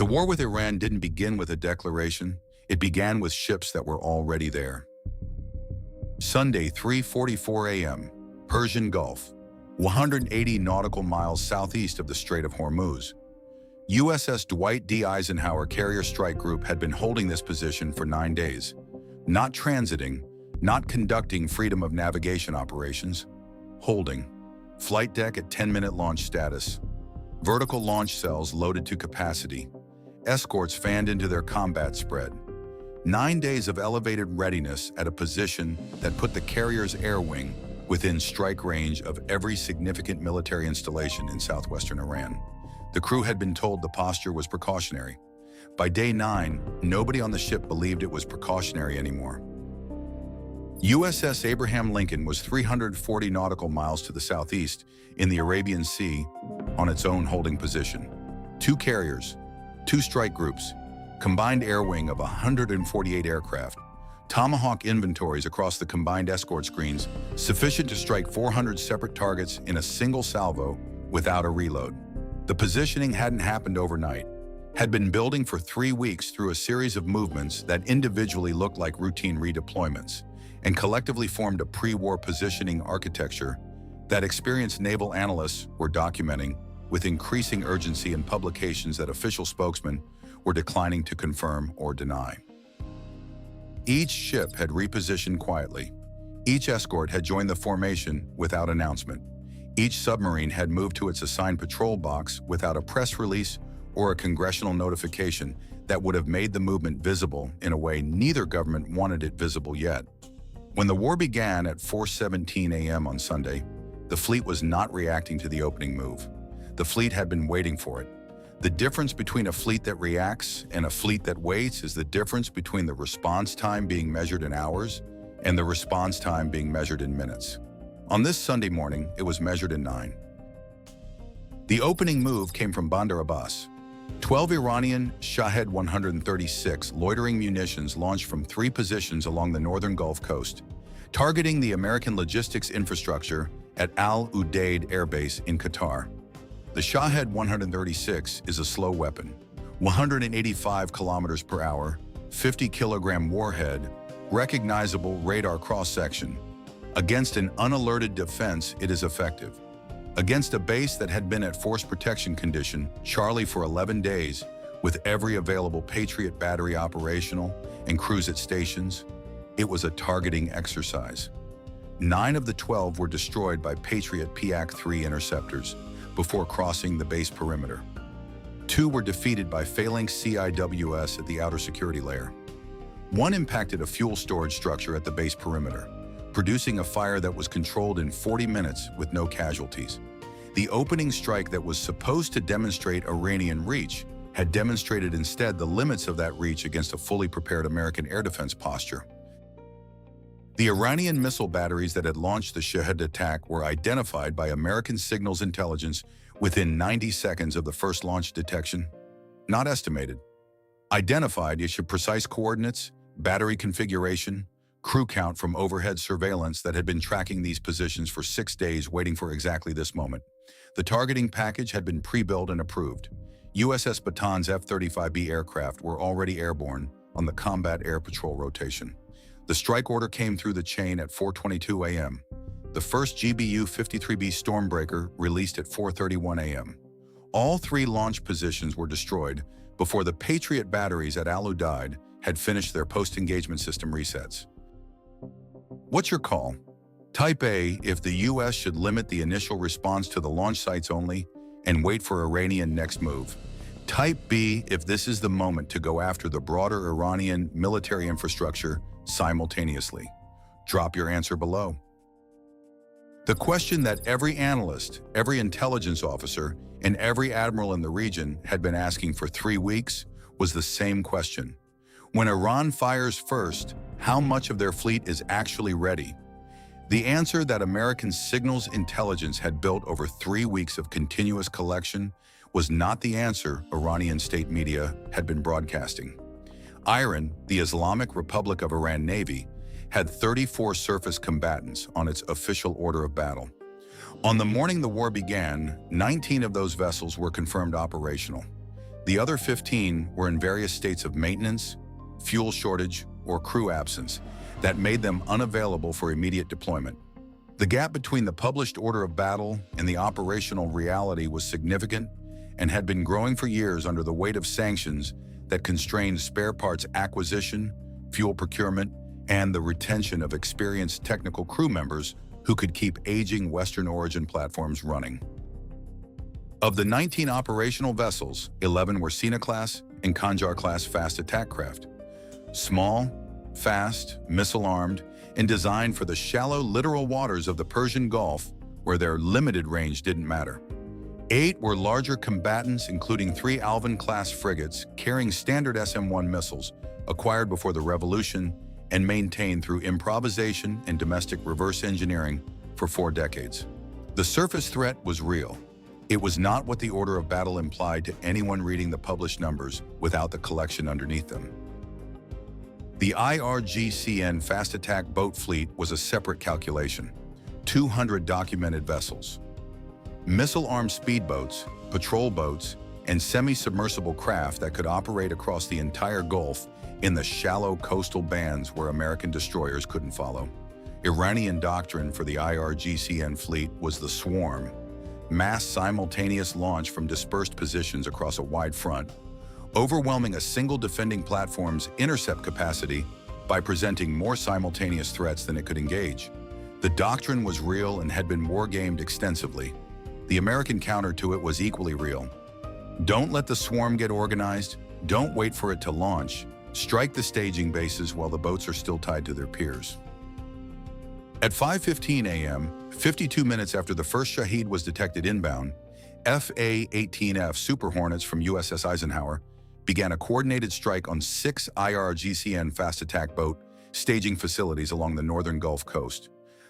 The war with Iran didn't begin with a declaration, it began with ships that were already there. Sunday, 3:44 a.m., Persian Gulf, 180 nautical miles southeast of the Strait of Hormuz. USS Dwight D. Eisenhower Carrier Strike Group had been holding this position for 9 days, not transiting, not conducting freedom of navigation operations, holding. Flight deck at 10-minute launch status. Vertical launch cells loaded to capacity. Escorts fanned into their combat spread. 9 days of elevated readiness at a position that put the carrier's air wing within strike range of every significant military installation in southwestern Iran. The crew had been told the posture was precautionary. By day 9, nobody on the ship believed it was precautionary anymore. USS Abraham Lincoln was 340 nautical miles to the southeast in the Arabian Sea on its own holding position. 2 carriers, 2 strike groups, combined air wing of 148 aircraft, Tomahawk inventories across the combined escort screens, sufficient to strike 400 separate targets in a single salvo without a reload. The positioning hadn't happened overnight, had been building for 3 weeks through a series of movements that individually looked like routine redeployments and collectively formed a pre-war positioning architecture that experienced naval analysts were documenting with increasing urgency in publications that official spokesmen were declining to confirm or deny. Each ship had repositioned quietly. Each escort had joined the formation without announcement. Each submarine had moved to its assigned patrol box without a press release or a congressional notification that would have made the movement visible in a way neither government wanted it visible yet. When the war began at 4:17 a.m. on Sunday, the fleet was not reacting to the opening move. The fleet had been waiting for it. The difference between a fleet that reacts and a fleet that waits is the difference between the response time being measured in hours and the response time being measured in minutes. On this Sunday morning, it was measured in 9. The opening move came from Bandar Abbas. 12 Iranian Shahed 136 loitering munitions launched from 3 positions along the northern Gulf Coast, targeting the American logistics infrastructure at Udeid Air Base in Qatar. The Shahed 136 is a slow weapon, 185 kilometers per hour, 50-kilogram warhead, recognizable radar cross-section. Against an unalerted defense, it is effective. Against a base that had been at force protection condition, Charlie, for 11 days, with every available Patriot battery operational and crews at stations, it was a targeting exercise. 9 of the 12 were destroyed by Patriot PAC-3 interceptors before crossing the base perimeter. 2 were defeated by failing CIWS at the outer security layer. 1 impacted a fuel storage structure at the base perimeter, producing a fire that was controlled in 40 minutes with no casualties. The opening strike that was supposed to demonstrate Iranian reach had demonstrated instead the limits of that reach against a fully prepared American air defense posture. The Iranian missile batteries that had launched the Shahed attack were identified by American signals intelligence within 90 seconds of the first launch detection. Not estimated. Identified issued precise coordinates, battery configuration, crew count from overhead surveillance that had been tracking these positions for 6 days waiting for exactly this moment. The targeting package had been pre-built and approved. USS Baton's F-35B aircraft were already airborne on the combat air patrol rotation. The strike order came through the chain at 4:22 a.m. The first GBU-53B Stormbreaker released at 4:31 a.m. All 3 launch positions were destroyed before the Patriot batteries at Al Udeid had finished their post-engagement system resets. What's your call? Type A if the U.S. should limit the initial response to the launch sites only and wait for Iranian next move. Type B if this is the moment to go after the broader Iranian military infrastructure simultaneously. Drop your answer below. The question that every analyst, every intelligence officer, and every admiral in the region had been asking for 3 weeks was the same question. When Iran fires first, how much of their fleet is actually ready? The answer that American signals intelligence had built over 3 weeks of continuous collection was not the answer Iranian state media had been broadcasting. IRIN, the Islamic Republic of Iran Navy, had 34 surface combatants on its official order of battle. On the morning the war began, 19 of those vessels were confirmed operational. The other 15 were in various states of maintenance, fuel shortage, or crew absence that made them unavailable for immediate deployment. The gap between the published order of battle and the operational reality was significant and had been growing for years under the weight of sanctions that constrained spare parts acquisition, fuel procurement, and the retention of experienced technical crew members who could keep aging Western origin platforms running. Of the 19 operational vessels, 11 were Sina-class and Khanjar-class fast attack craft. Small, fast, missile-armed, and designed for the shallow littoral waters of the Persian Gulf, where their limited range didn't matter. 8 were larger combatants, including 3 Alvin-class frigates carrying standard SM-1 missiles, acquired before the Revolution and maintained through improvisation and domestic reverse engineering for 4 decades. The surface threat was real. It was not what the order of battle implied to anyone reading the published numbers without the collection underneath them. The IRGCN fast attack boat fleet was a separate calculation. 200 documented vessels. Missile-armed speedboats, patrol boats, and semi-submersible craft that could operate across the entire Gulf in the shallow coastal bands where American destroyers couldn't follow. Iranian doctrine for the IRGCN fleet was the swarm, mass simultaneous launch from dispersed positions across a wide front, overwhelming a single defending platform's intercept capacity by presenting more simultaneous threats than it could engage. The doctrine was real and had been war-gamed extensively. The American counter to it was equally real. Don't let the swarm get organized. Don't wait for it to launch. Strike the staging bases while the boats are still tied to their piers. At 5:15 a.m., 52 minutes after the first Shahed was detected inbound, FA-18F Super Hornets from USS Eisenhower began a coordinated strike on 6 IRGCN fast attack boat staging facilities along the northern Gulf Coast.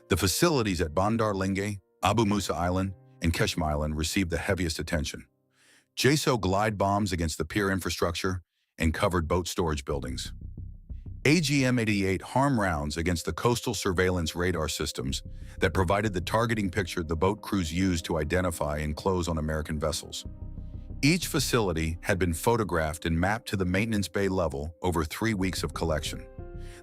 The facilities at Bandar Linge, Abu Musa Island, and Keshma Island received the heaviest attention. JSO glide bombs against the pier infrastructure and covered boat storage buildings. AGM-88 harm rounds against the coastal surveillance radar systems that provided the targeting picture the boat crews used to identify and close on American vessels. Each facility had been photographed and mapped to the maintenance bay level over 3 weeks of collection.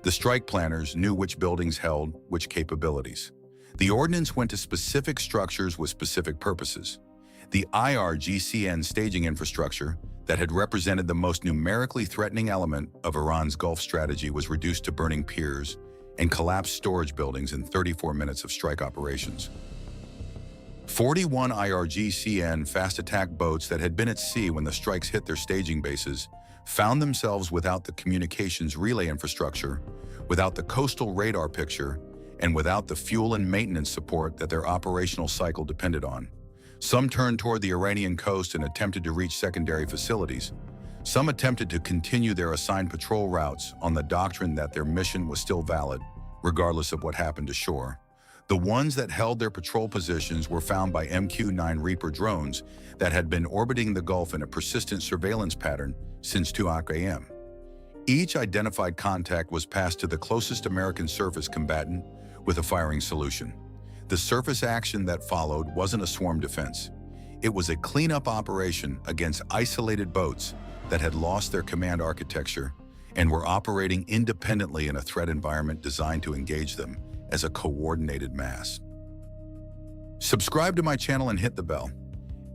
The strike planners knew which buildings held which capabilities. The ordnance went to specific structures with specific purposes. The IRGCN staging infrastructure that had represented the most numerically threatening element of Iran's Gulf strategy was reduced to burning piers and collapsed storage buildings in 34 minutes of strike operations. 41 IRGCN fast attack boats that had been at sea when the strikes hit their staging bases found themselves without the communications relay infrastructure, without the coastal radar picture, and without the fuel and maintenance support that their operational cycle depended on. Some turned toward the Iranian coast and attempted to reach secondary facilities. Some attempted to continue their assigned patrol routes on the doctrine that their mission was still valid, regardless of what happened ashore. The ones that held their patrol positions were found by MQ-9 Reaper drones that had been orbiting the Gulf in a persistent surveillance pattern since 2 a.m. Each identified contact was passed to the closest American surface combatant with a firing solution. The surface action that followed wasn't a swarm defense. It was a cleanup operation against isolated boats that had lost their command architecture and were operating independently in a threat environment designed to engage them as a coordinated mass. Subscribe to my channel and hit the bell.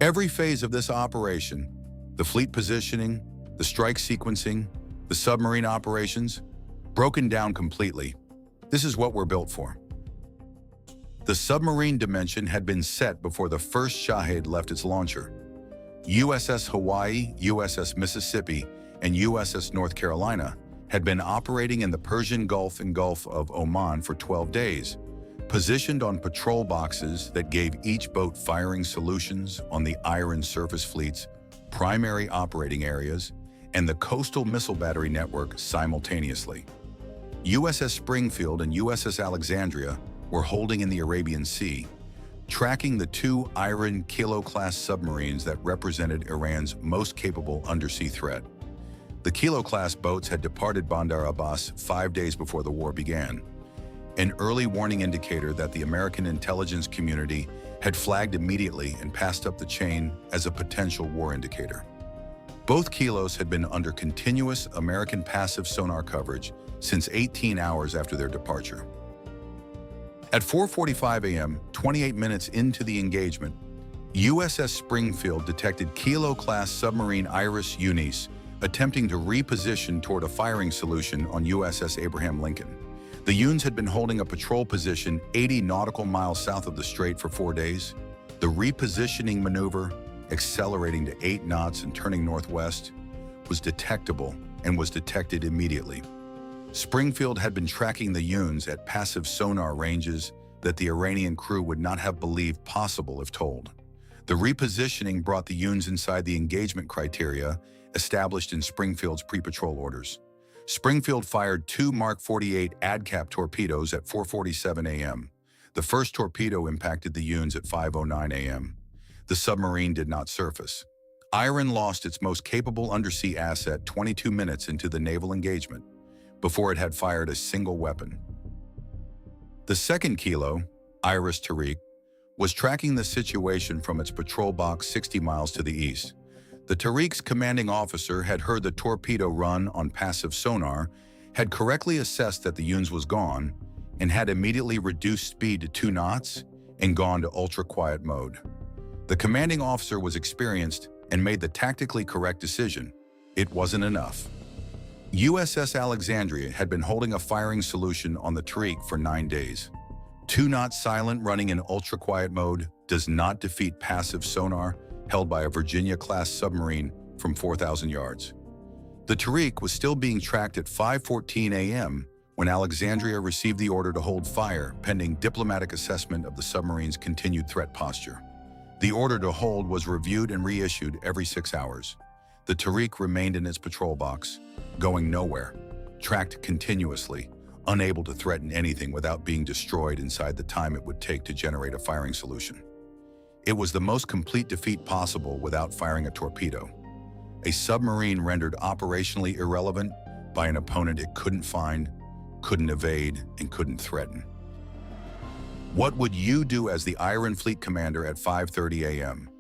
Every phase of this operation, the fleet positioning, the strike sequencing, the submarine operations, broken down completely. This is what we're built for. The submarine dimension had been set before the first Shahed left its launcher. USS Hawaii, USS Mississippi, and USS North Carolina had been operating in the Persian Gulf and Gulf of Oman for 12 days, positioned on patrol boxes that gave each boat firing solutions on the IRIN surface fleet's primary operating areas and the coastal missile battery network simultaneously. USS Springfield and USS Alexandria were holding in the Arabian Sea, tracking the 2 IRIN Kilo-class submarines that represented Iran's most capable undersea threat. The Kilo-class boats had departed Bandar Abbas 5 days before the war began, an early warning indicator that the American intelligence community had flagged immediately and passed up the chain as a potential war indicator. Both kilos had been under continuous American passive sonar coverage since 18 hours after their departure. At 4:45 a.m., 28 minutes into the engagement, USS Springfield detected Kilo-class submarine IRIS Eunice attempting to reposition toward a firing solution on USS Abraham Lincoln. The Yuns had been holding a patrol position 80 nautical miles south of the strait for 4 days. The repositioning maneuver, accelerating to 8 knots and turning northwest, was detectable and was detected immediately. Springfield had been tracking the Yuns at passive sonar ranges that the Iranian crew would not have believed possible if told. The repositioning brought the Yuns inside the engagement criteria established in Springfield's pre-patrol orders. Springfield fired 2 Mark 48 ADCAP torpedoes at 4:47 a.m. The first torpedo impacted the Yuns at 5:09 a.m. The submarine did not surface. IRIN lost its most capable undersea asset 22 minutes into the naval engagement before it had fired a single weapon. The second kilo, IRIS Tariq, was tracking the situation from its patrol box 60 miles to the east. The Tariq's commanding officer had heard the torpedo run on passive sonar, had correctly assessed that the Yuns was gone, and had immediately reduced speed to 2 knots and gone to ultra-quiet mode. The commanding officer was experienced and made the tactically correct decision. It wasn't enough. USS Alexandria had been holding a firing solution on the Tariq for 9 days. 2 knots silent running in ultra-quiet mode does not defeat passive sonar held by a Virginia-class submarine from 4,000 yards. The Tariq was still being tracked at 5:14 a.m. when Alexandria received the order to hold fire pending diplomatic assessment of the submarine's continued threat posture. The order to hold was reviewed and reissued every 6 hours. The Tariq remained in its patrol box, going nowhere, tracked continuously, unable to threaten anything without being destroyed inside the time it would take to generate a firing solution. It was the most complete defeat possible without firing a torpedo. A submarine rendered operationally irrelevant by an opponent it couldn't find, couldn't evade, and couldn't threaten. What would you do as the IRIN fleet commander at 5:30 a.m.?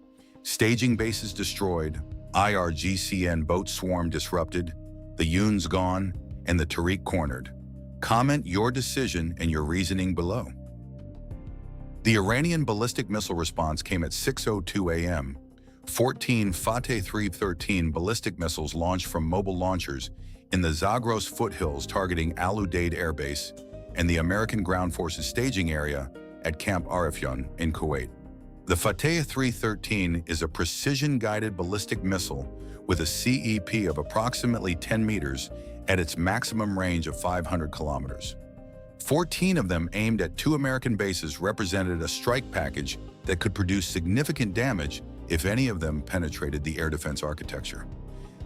Staging bases destroyed, IRGCN boat swarm disrupted, the Yuns gone, and the Tariq cornered. Comment your decision and your reasoning below. The Iranian ballistic missile response came at 6:02 a.m. 14 Fateh 313 ballistic missiles launched from mobile launchers in the Zagros foothills targeting Udeid Air Base and the American Ground Forces staging area at Camp Arifjan in Kuwait. The Fateh 313 is a precision-guided ballistic missile with a CEP of approximately 10 meters at its maximum range of 500 kilometers. 14 of them aimed at 2 American bases represented a strike package that could produce significant damage if any of them penetrated the air defense architecture.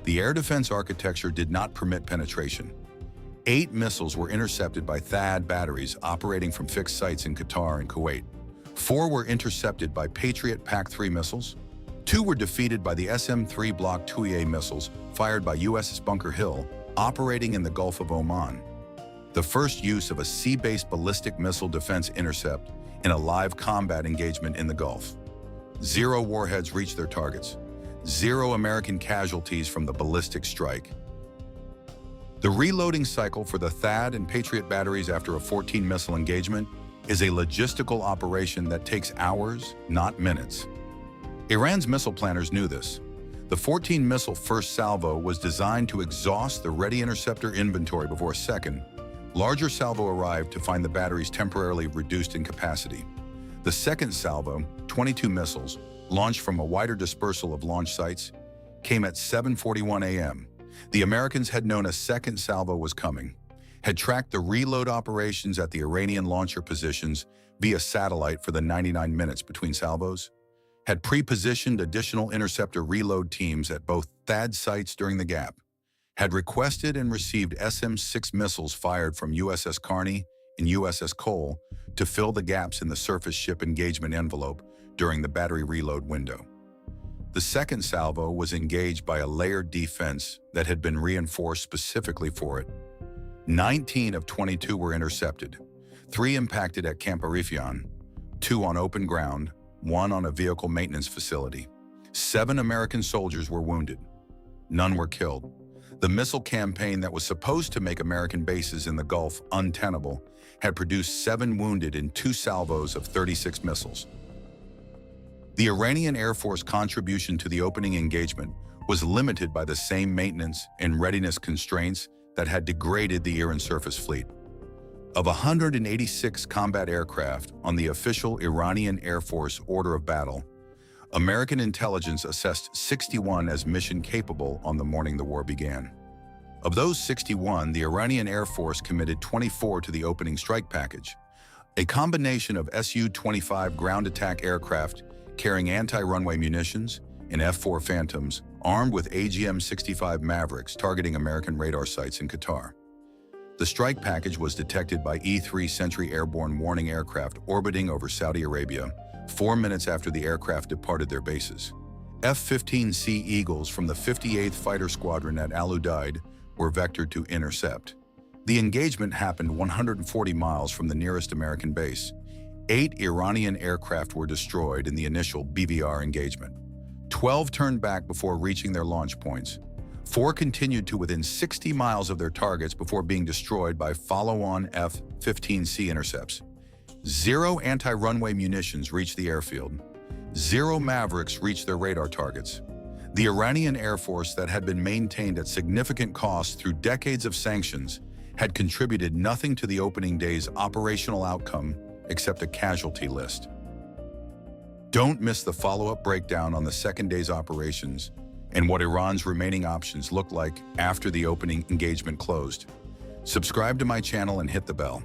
The air defense architecture did not permit penetration. 8 missiles were intercepted by THAAD batteries operating from fixed sites in Qatar and Kuwait. 4 were intercepted by Patriot PAC-3 missiles. 2 were defeated by the SM-3 Block 2A missiles fired by USS Bunker Hill, operating in the Gulf of Oman. The first use of a sea-based ballistic missile defense intercept in a live combat engagement in the Gulf. 0 warheads reached their targets. 0 American casualties from the ballistic strike. The reloading cycle for the THAAD and Patriot batteries after a 14-missile engagement is a logistical operation that takes hours, not minutes. Iran's missile planners knew this. The 14-missile first salvo was designed to exhaust the ready interceptor inventory before a second, larger salvo arrived to find the batteries temporarily reduced in capacity. The second salvo, 22 missiles, launched from a wider dispersal of launch sites, came at 7:41 a.m. The Americans had known a second salvo was coming, had tracked the reload operations at the Iranian launcher positions via satellite for the 99 minutes between salvos, had pre-positioned additional interceptor reload teams at both THAAD sites during the gap, had requested and received SM-6 missiles fired from USS Carney and USS Cole to fill the gaps in the surface ship engagement envelope during the battery reload window. The second salvo was engaged by a layered defense that had been reinforced specifically for it. 19 of 22 were intercepted, 3 impacted at Camp Arifjan, 2 on open ground, 1 on a vehicle maintenance facility. 7 American soldiers were wounded. None were killed. The missile campaign that was supposed to make American bases in the Gulf untenable had produced 7 wounded in 2 salvos of 36 missiles. The Iranian Air Force contribution to the opening engagement was limited by the same maintenance and readiness constraints that had degraded the Iran surface fleet. Of 186 combat aircraft on the official Iranian Air Force order of battle, American intelligence assessed 61 as mission-capable on the morning the war began. Of those 61, the Iranian Air Force committed 24 to the opening strike package, a combination of Su-25 ground attack aircraft carrying anti-runway munitions and F-4 Phantoms armed with AGM-65 Mavericks targeting American radar sites in Qatar. The strike package was detected by E-3 Sentry airborne warning aircraft orbiting over Saudi Arabia 4 minutes after the aircraft departed their bases. F-15C Eagles from the 58th Fighter Squadron at Al Udeid were vectored to intercept. The engagement happened 140 miles from the nearest American base. 8 Iranian aircraft were destroyed in the initial BVR engagement. 12 turned back before reaching their launch points. 4 continued to within 60 miles of their targets before being destroyed by follow-on F-15C intercepts. 0 anti-runway munitions reached the airfield. 0 Mavericks reached their radar targets. The Iranian Air Force that had been maintained at significant cost through decades of sanctions had contributed nothing to the opening day's operational outcome except a casualty list. Don't miss the follow-up breakdown on the second day's operations and what Iran's remaining options looked like after the opening engagement closed. Subscribe to my channel and hit the bell.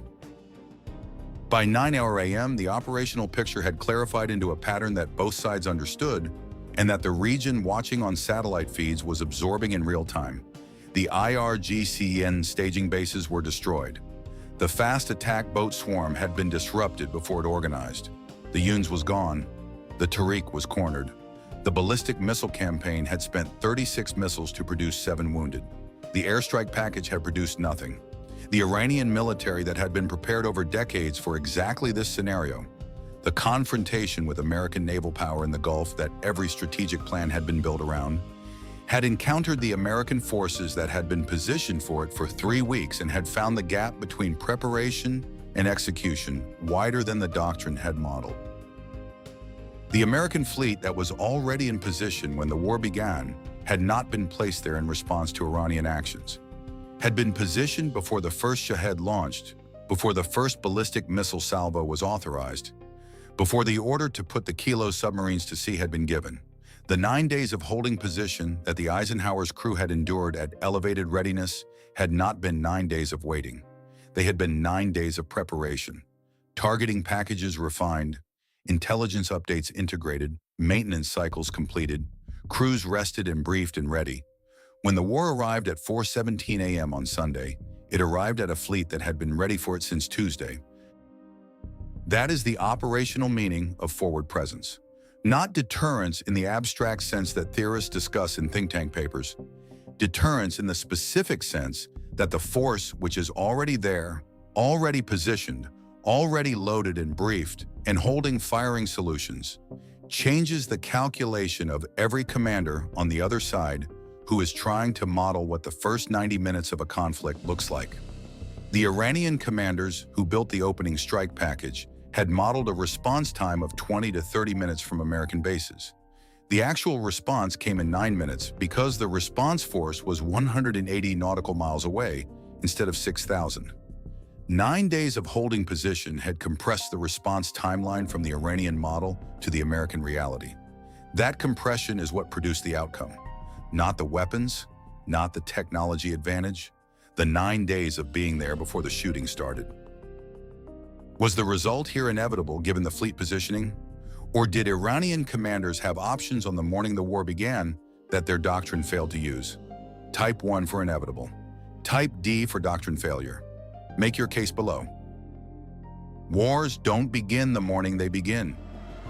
By 9 a.m., the operational picture had clarified into a pattern that both sides understood and that the region watching on satellite feeds was absorbing in real time. The IRGCN staging bases were destroyed. The fast attack boat swarm had been disrupted before it organized. The Yuns was gone. The Tariq was cornered. The ballistic missile campaign had spent 36 missiles to produce 7 wounded. The airstrike package had produced nothing. The Iranian military that had been prepared over decades for exactly this scenario, the confrontation with American naval power in the Gulf that every strategic plan had been built around, had encountered the American forces that had been positioned for it for 3 weeks and had found the gap between preparation and execution wider than the doctrine had modeled. The American fleet that was already in position when the war began had not been placed there in response to Iranian actions, had been positioned before the first Shahed launched, before the first ballistic missile salvo was authorized, before the order to put the Kilo submarines to sea had been given. The 9 days of holding position that the Eisenhower's crew had endured at elevated readiness had not been 9 days of waiting. They had been 9 days of preparation. Targeting packages refined, intelligence updates integrated, maintenance cycles completed, crews rested and briefed and ready. When the war arrived at 4:17 a.m. on Sunday, it arrived at a fleet that had been ready for it since Tuesday. That is the operational meaning of forward presence. Not deterrence in the abstract sense that theorists discuss in think tank papers. Deterrence in the specific sense that the force which is already there, already positioned, already loaded and briefed, and holding firing solutions, changes the calculation of every commander on the other side who is trying to model what the first 90 minutes of a conflict looks like. The Iranian commanders who built the opening strike package had modeled a response time of 20 to 30 minutes from American bases. The actual response came in 9 minutes because the response force was 180 nautical miles away instead of 6,000. 9 days of holding position had compressed the response timeline from the Iranian model to the American reality. That compression is what produced the outcome. Not the weapons, not the technology advantage, the 9 days of being there before the shooting started. Was the result here inevitable given the fleet positioning? Or did Iranian commanders have options on the morning the war began that their doctrine failed to use? Type 1 for inevitable. Type D for doctrine failure. Make your case below. Wars don't begin the morning they begin.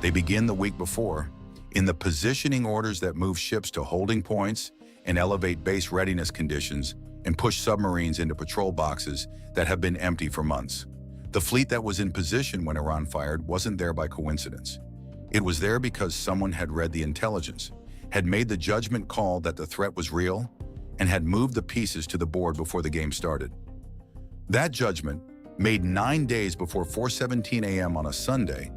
They begin the week before, in the positioning orders that move ships to holding points and elevate base readiness conditions and push submarines into patrol boxes that have been empty for months. The fleet that was in position when Iran fired wasn't there by coincidence. It was there because someone had read the intelligence, had made the judgment call that the threat was real and had moved the pieces to the board before the game started. That judgment, made 9 days before 4:17 a.m. on a Sunday,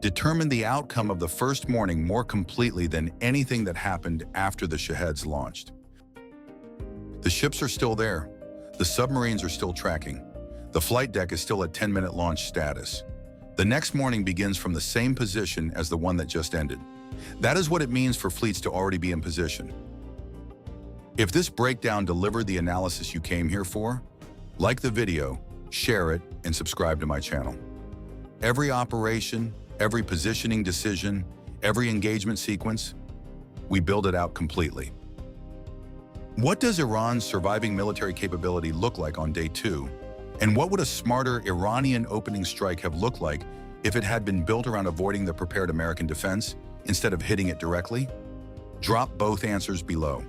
determined the outcome of the first morning more completely than anything that happened after the Shaheds launched. The ships are still there. The submarines are still tracking. The flight deck is still at 10-minute launch status. The next morning begins from the same position as the one that just ended. That is what it means for fleets to already be in position. If this breakdown delivered the analysis you came here for, like the video, share it, and subscribe to my channel. Every operation, every positioning decision, every engagement sequence, we build it out completely. What does Iran's surviving military capability look like on day 2? And what would a smarter Iranian opening strike have looked like if it had been built around avoiding the prepared American defense instead of hitting it directly? Drop both answers below.